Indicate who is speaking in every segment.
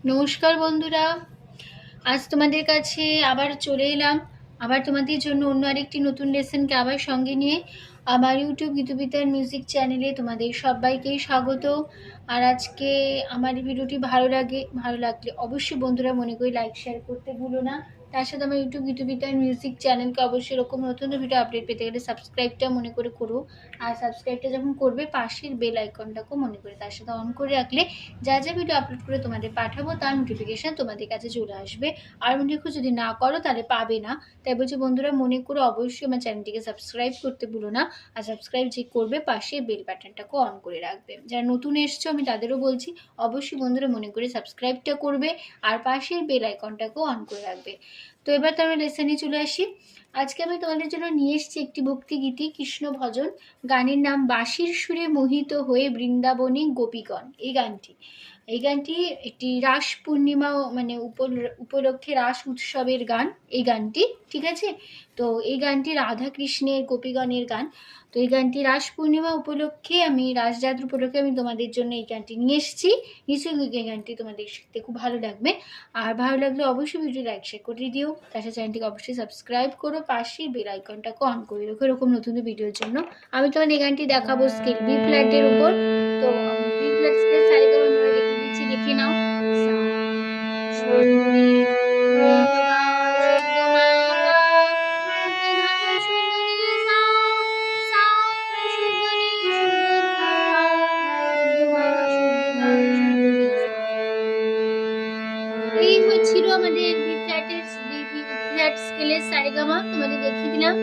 Speaker 1: নমস্কার বন্ধুরা, আজ তোমাদের কাছে আবার চলে এলাম। আবার তোমাদের জন্য অন্য আরেকটি নতুন লেসনকে আবার সঙ্গে নিয়ে আমার ইউটিউব গীতুবিতার মিউজিক চ্যানেলে তোমাদের সবাইকেই স্বাগত। আর আজকে আমার ভিডিওটি ভালো লাগলে অবশ্যই বন্ধুরা মনে করে লাইক শেয়ার করতে ভুলো না। তার সাথে আমার ইউটিউব গীতুবিতার মিউজিক চ্যানেলকে অবশ্যই এরকম নতুন ভিডিও আপডেট পেতে গেলে সাবস্ক্রাইবটা মনে করে করো। আর সাবস্ক্রাইবটা যখন করবে পাশের বেল আইকনটাকেও মনে করে তার সাথে অন করে রাখলে যা যা ভিডিও আপলোড করে তোমাদের পাঠাবো তার নোটিফিকেশান তোমাদের কাছে চলে আসবে। আর মনে রেখো যদি না করো তাহলে পাবে না। তাই বলছি বন্ধুরা মনে করে অবশ্যই আমার চ্যানেলটিকে সাবস্ক্রাইব করতে ভুলো না। আর সাবস্ক্রাইব যে করবে পাশে বেল বাটনটাকেও অন করে রাখবে। যারা নতুন এসছো আমি তাদেরও বলছি অবশ্যই বন্ধুরা মনে করে সাবস্ক্রাইবটা করবে আর পাশের বেল আইকনটাকেও অন করে রাখবে। তো এবার তো আমরা লেসনে চলে আসি। আজকে আমি তোমাদের জন্য নিয়ে এসেছি একটি ভক্তিগীতি কৃষ্ণ ভজন। গানের নাম বাঁশির সুরে মোহিত হয়ে বৃন্দাবনে গোপীগণ। এই গানটি একটি রাস পূর্ণিমা মানে উপলক্ষে রাস উৎসবের গান এই গানটি, ঠিক আছে। তো এই গানটি রাধা কৃষ্ণের গোপীগণের গান। তো এই গানটি রাস পূর্ণিমা উপলক্ষে রাসযাত্রা উপলক্ষে আমি তোমাদের জন্য এই গানটি নিয়ে এসেছি। নিশ্চয়ই এই গানটি তোমাদের শিখতে খুব ভালো লাগবে। আর ভালো লাগলে অবশ্যই ভিডিও লাইক শেয়ার করে দিও। তার সাথে চ্যানেলটিকে অবশ্যই সাবস্ক্রাইব করো, পাশের বেল আইকনটাকে অন করে রাখো এরকম নতুন ভিডিওর জন্য। আমি তোমাদের এই গানটি দেখাবো স্কেল বি ফ্ল্যাটের উপর। তো বি ফ্ল্যাট স্কেল সারিগা দেখে দিচ্ছি, দেখে নাও। এই হচ্ছিল আমাদের বি ফ্ল্যাট স্কেলের সারেগামা, তোমাদের দেখিয়ে দিলাম।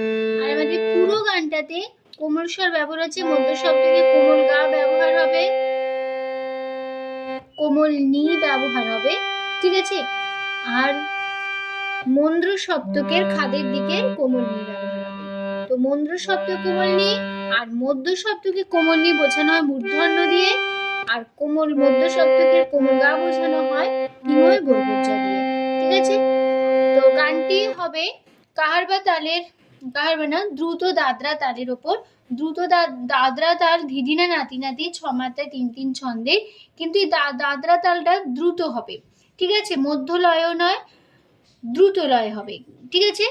Speaker 1: আর আমাদের পুরো গানটাতে কোমল স্বর ব্যবহার হচ্ছে, মধ্য শব্দকে কোমল গা ব্যবহার হবে, কোমল নি ব্যবহার হবে, ঠিক আছে। আর মন্দ্র সপ্তকের খাদের দিকে কোমল নি ব্যবহার হবে। তো মন্দ্র শব্দ কোমল নি আর মধ্য শব্দকে কোমল নি বোঝানো হয় মূর্ধন্য দিয়ে, আর কোমল মধ্য শব্দকে কোমল গা বোঝানো হয় হিময় বর্গোচ্চ দিয়ে, ঠিক আছে। তো গানটি হবে কাহারবা না দ্রুত দাদরা তালের ওপর। দ্রুত দাদরা তাল ধিদিনা নাতি নাতি ছমাত্রায় 3-3 ছন্দে, কিন্তু এই দাদরা তালটা দ্রুত হবে, ঠিক আছে। মধ্য লয়ও নয়, দ্রুত লয় হবে, ঠিক আছে।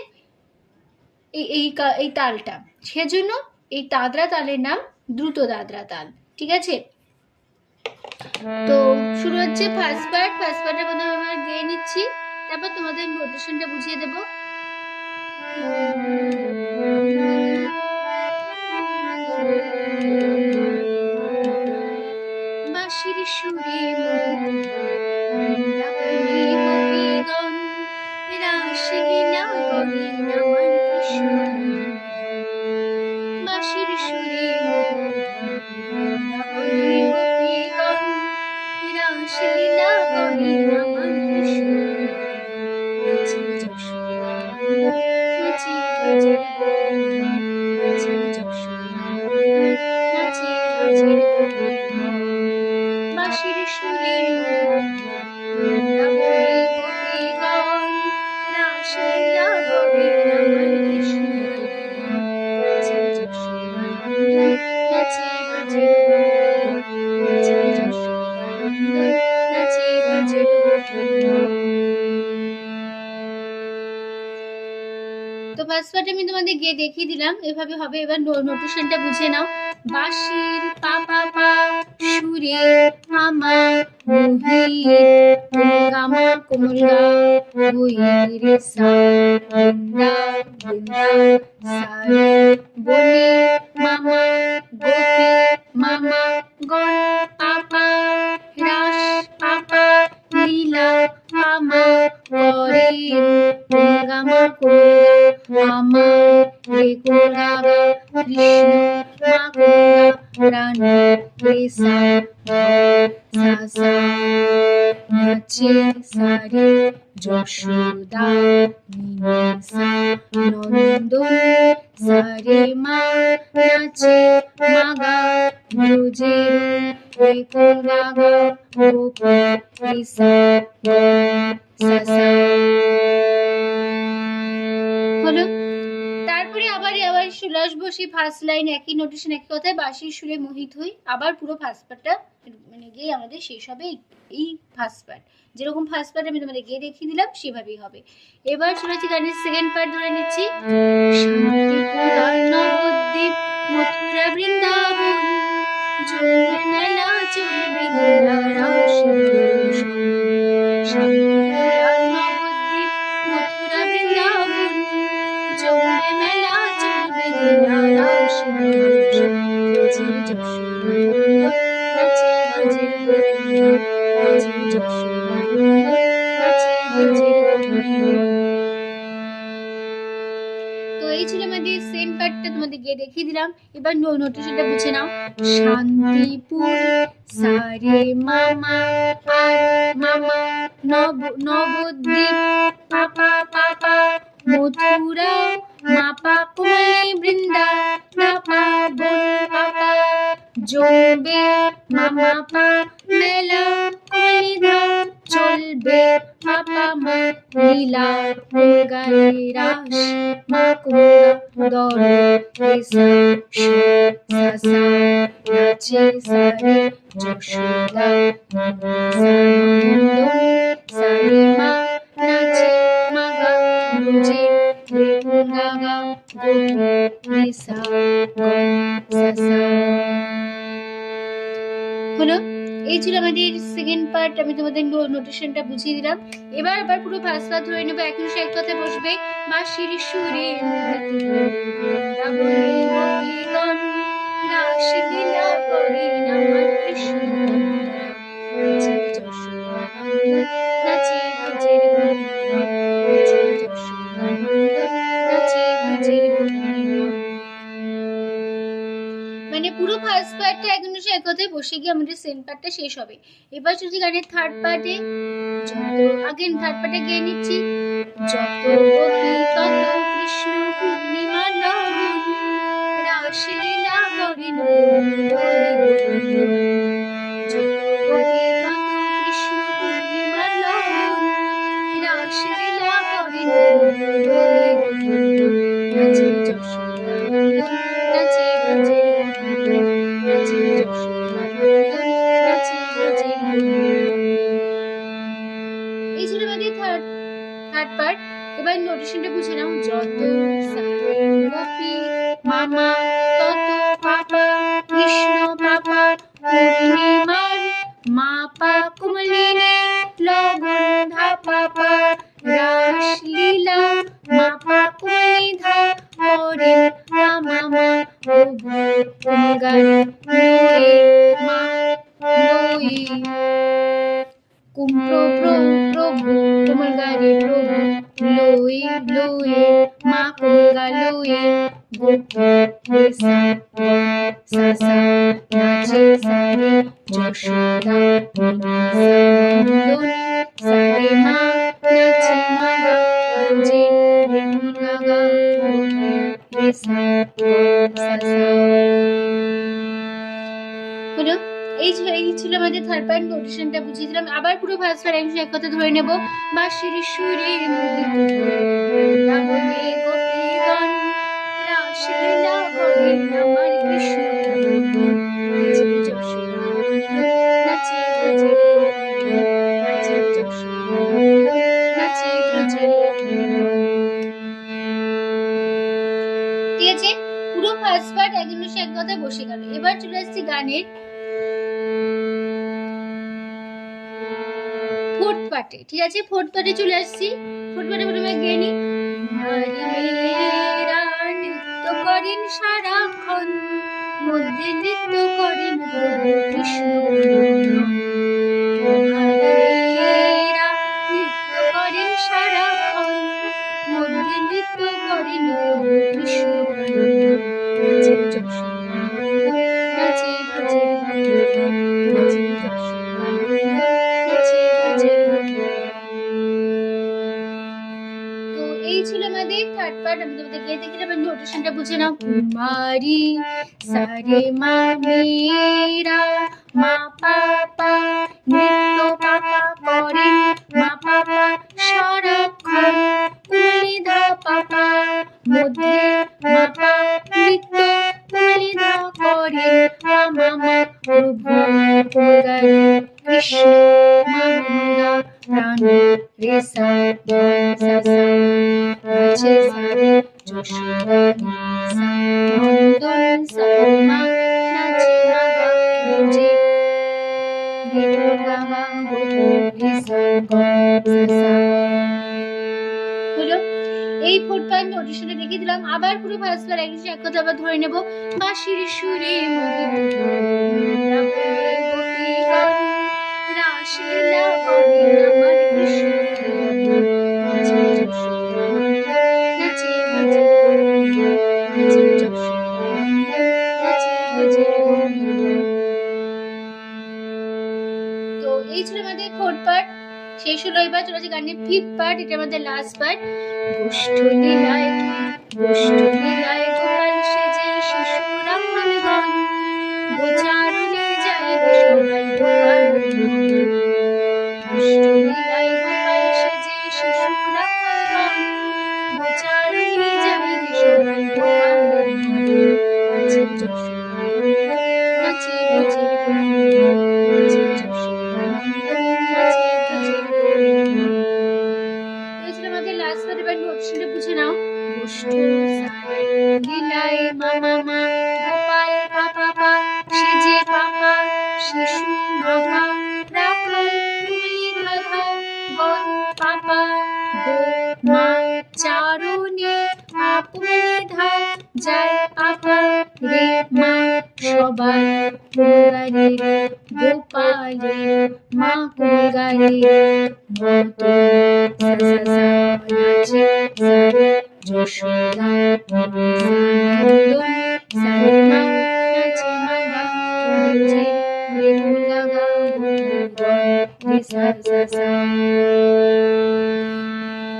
Speaker 1: এই তালটা, সেজন্য এই দাদরা তালের নাম দ্রুত দাদরা তাল, ঠিক আছে। তো শুরু হচ্ছে ফার্স্ট পার্টের মধ্যে আমরা গেয়ে নিচ্ছি, তারপর তোমাদের নোটেশনটা বুঝিয়ে দেবো। বাঁশির সুরে বাঁশির সুরে বাঁশির সুরে তো ফার্স্ট পার্ট আমি তোমাদের গিয়ে দেখিয়ে দিলাম, এভাবে হবে। এবার নোটেশনটা বুঝে নাও। বাঁশির পা পা পা সুরে মামা মোহিত গামা কোমল গা বই রে সা বৃন্দা বৃন্দা সারে বনে মামা গোপী মামা গণ পাপা রাস পাপা লীলা মামা করে গামা কোমল মামা রে কোলাগা কৃষ্ণ মা কোলা রান রে সা সা সা নাচে সারে যশোদা নিসা নন্দন সারে মা নাচে মাগা ব্রজে রে কোলাগা গোপী রে সা সা সা হলো। তারপরে আবার চলে আসবো সেই ফার্স্ট লাইন, একই নোটেশন, একই কথায়, বাঁশির সুরে মোহিত হই। আবার পুরো ফার্স্ট পার্টটা মানে গিয়ে আমাদের শেষ হবে এই ফার্স্ট পার্ট। যেরকম ফার্স্ট পার্ট আমি তোমাদের গিয়ে দেখিয়ে দিলাম সেভাবেই হবে। এবার চলেছি গানের সেকেন্ড পার্ট ধরে নিচ্ছি। শান্তিপুরা নবদ্বীপ মথুরা বৃন্দাবন জমবে মেলা চলবে লীলা রাস। শান্তিপুরা নবদ্বীপ মথুরা বৃন্দাবন জমবে মেলা চলবে লীলা রাস। নাচে যশোদা নাচে বাজে নাচে যশোদা নাচে বাজে। তো এই ছিল আমাদের সেম পার্টটা, তোমাদের গিয়ে দেখিয়ে দিলাম। এবার নোটেশনটা বুঝে নাও। শান্তিপুর সারে মামা আর মামা নবদ্বীপ পাপা পাপা মথুরা মাপা কুমারী বৃন্দা পাপা বোন পাপা জমবে মামা পা মেলা কুমারীরা চলবে পাপা মা লীলা কুঙ্গারে রাস মা কুঙ্গা দর রেসা সা সা নাচে সারে যশোদা সারে মা নাচে মাগা রুজে গা রেসা সা সা। হলো, এই ছিল আমাদের সেকেন্ড পার্ট। আমি তোমাদের নোটেশনটা বুঝিয়ে দিলাম। এবার আবার পুরো ফার্স্ট পার্ট ধরে নেবো। এখন সে এক কথা বসবে। বাঁশির সুরে বৃন্দাবনে গোপীগণ রাস লীলা করেন আমার কৃষ্ণ নাচে যশোদানন্দন নাচে ব্রজের গোপীগণ নাচে যশোদানন্দন নাচে ব্রজের গোপীগণ। মানে পুরো ফার্স্ট পার্টটা একদম সে এক কথায় বসে গিয়ে আমাদের সেকেন্ড পার্টটা শেষ হবে। এবার যদি গানের থার্ড পার্টে আগেন থার্ড পার্টে গিয়ে নিচ্ছি। যত গোপী তত কৃষ্ণ পূর্ণিমা লবণ রাস লীলা করেন যত গোপী তত কৃষ্ণ পূর্ণিমা লবণ রাস লীলা করেন নাচে যশোদানন্দন নাচে ব্রজের নাচে যশোদানন্দন নাচে ব্রজের। এই ছিল আমাদের থার্ড পার্ট। এবার নোটেশনটা বুঝে নাও। যত সারে গোপী মামা তত পাপা কৃষ্ণ পাপা পূর্ণিমার মাপা কুমলিনী লগন ধা পাপা রাস লীলা মাপা কুমলি ধা করেন মামা মা প্রভু কুঙ্গার লোয়ে মা লোয়ে প্রভু কুমলগারে প্রভু লোয়ে লোয়ে মা কুঙ্গা লোয়ে গোপী রেসা সা সা নাচে সারে যশোদা নন্দন সারে মা নাচে মাগা রোজে রেগা গোপী রেসা সা সা। হলো, এই ছিল আমাদের থার্ড পার্ট। নোটেশনটা বুঝিয়ে দিলাম। আবার পুরো ফার্স্ট পার্ট আমি এক কথা ধরে নেব। বাঁশির সুরে বৃন্দাবনে গোপীগণ রাস লীলা করেন আমার কৃষ্ণ নাচে যশোদানন্দন নাচে ব্রজের নাচে যশোদানন্দন নাচে ব্রজের। ঠিক আছে, পুরো ফার্স্ট পার্ট একদম এক কথায় বসে গেল। এবার চলে আসছি গানের ফোর্থ পার্টে। ঠিক আছে, ফোর্থ পার্টে চলে আসছি। ফোর্থ পার্টে প্রথমে গিয়ে নি। মেয়েরা নৃত্য করেন সারাক্ষণ মধ্যে নৃত্য করেন কৃষ্ণ মেয়েরা নৃত্য করেন সারাক্ষণ মধ্যে নৃত্য করেন কৃষ্ণ নাচে যশোদানন্দন নাচে ব্রজের নাচে যশোদানন্দন নাচে ব্রজের। তো এই ছিল আমাদের থার্ড পার্ট। আমি তোমাদের গিয়ে দেখি এবার নোটেশনটা বুঝে নাও। কুমারী সারে মা মেয়েরা মা পাপা নৃত্য পাপা করেন মা পাপা সারাক্ষণ কুলি ধা পাপা মধ্যে মাপা কুমুরগা রে কৃষ্ণ মা কুমুরগা প্রাণ রে সা ধন সা সা নাচে সা রে যশোদা রে সা নন্দন সা মা নাচে মা গা রোজে রে গা গা রে সা গা সা সা হলো। এই 4 পয়েন্ট অডিশনে দেখিয়ে দিলাম। আবার পুরো ফার্স্ট বার একই এক কথা আবার ধরে নেব। বাঁশির সুরে মোহিত গোপীগণ রাসলীলা করেন আমার কৃষ্ণ নাচে যশোদা নাচে বাজে নাচে যশোদা নাচে বাজে। তো এই ছিল আমাদের 4th পার্ট, শেষ হলো। এবার চলেছে গানের 5th পার্ট, এটা আমাদের লাস্ট পার্ট। গোষ্ঠ লীলায় গোপাল সেজে শিশু রাখালগণ গোচারণে যায় সবাই গোপাল গোষ্ঠ লীলায় গোপাল সেজে শিশু রাখালগণ গোচারণে যায় সবাই গোপাল নাচে যশোদা নাচে বাজে নাচে যশোদা নাচে বাজে। আমাদের লাস্ট বার এবার নোটসটা বুঝে নাও। গোষ্ঠ লীলায় মামা মা গোপাল পাপা পা সেজে পাপা শিশু মামা রাখাল কুলি রাধা গণ পাপা গো মা চারণে আপনি ধা যায় পাপা রে মা সবাই কুমুরগা রে গোপালে মা কুমুরগা রে মতো সা সা সা নাচে সা রে যশোদা নন্দন সা রে মা নাচে মা গা রোজে রে গা গা রে সা সা সা।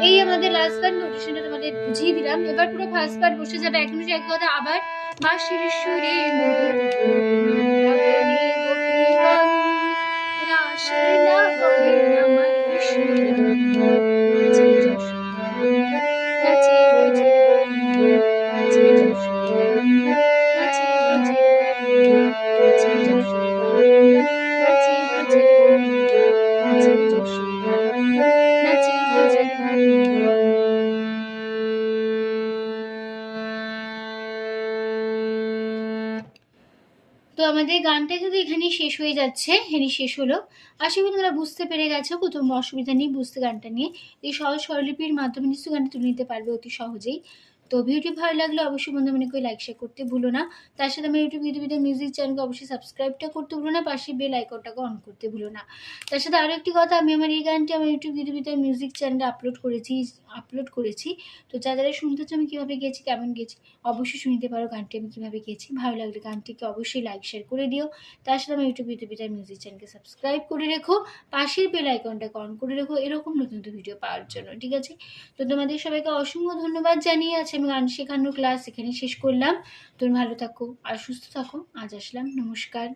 Speaker 1: এই আমাদের লাস্ট পার্ট নোটেশনটা তোমাদের বুঝিয়ে দিলাম। এবার পুরো ফার্স্ট পার্ট বসে যাবে এক মিনিট এক কথা। আবার বাঁশির সুরে গোপীগণ রাসলীলা করেন আমার কৃষ্ণ নাচে যশোদা নাচে বাজে নাচে যশোদা নাচে বাজে নাচে যশোদা নাচে বাজে নাচে যশোদা নাচে বাজে। তো আমাদের গানটা কিন্তু এখানেই শেষ হয়ে যাচ্ছে, এখানেই শেষ হলো। আশা করি তোমরা বুঝতে পেরে গেছো, কোথাও অসুবিধা নেই বুঝতে গানটা নিয়ে। এই সহজ স্বরলিপির মাধ্যমে নিশ্চয়ই গানটা তুলে নিতে পারবে অতি সহজেই। তো ভিডিওটি ভালো লাগলে অবশ্যই বন্ধু মনে করে লাইক শেয়ার করতে ভুলো না। তার সাথে আমার ইউটিউব মিউজিক চ্যানেলকে অবশ্যই সাবস্ক্রাইবটা করতে ভুলো না, পাশে বেল আইকনটাকে অন করতে ভুলো না। তার সাথে আরও একটি কথা, আমি আমার এই গানটি আমার ইউটিউব মিউজিক চ্যানেলে আপলোড করেছি। তো যারা শুনতে চাও আমি কীভাবে গেয়েছি, কেমন গেছি, অবশ্যই শুনতে পারো গানটি আমি কীভাবে গেয়েছি। ভালো লাগলে গানটিকে অবশ্যই লাইক শেয়ার করে দিও। তার সাথে আমার ইউটিউব মিউজিক চ্যানেলকে সাবস্ক্রাইব করে রেখো, পাশের বেল আইকনটাকে অন করে রেখো এরকম নতুন নতুন ভিডিও পাওয়ার জন্য, ঠিক আছে? তো তোমাদের সবাইকে অসংখ্য ধন্যবাদ জানিয়ে আছে আমি গান শেখানোর ক্লাস এখানে শেষ করলাম। তুমি ভালো থাকো আর সুস্থ থাকো। আজ আসলাম, নমস্কার।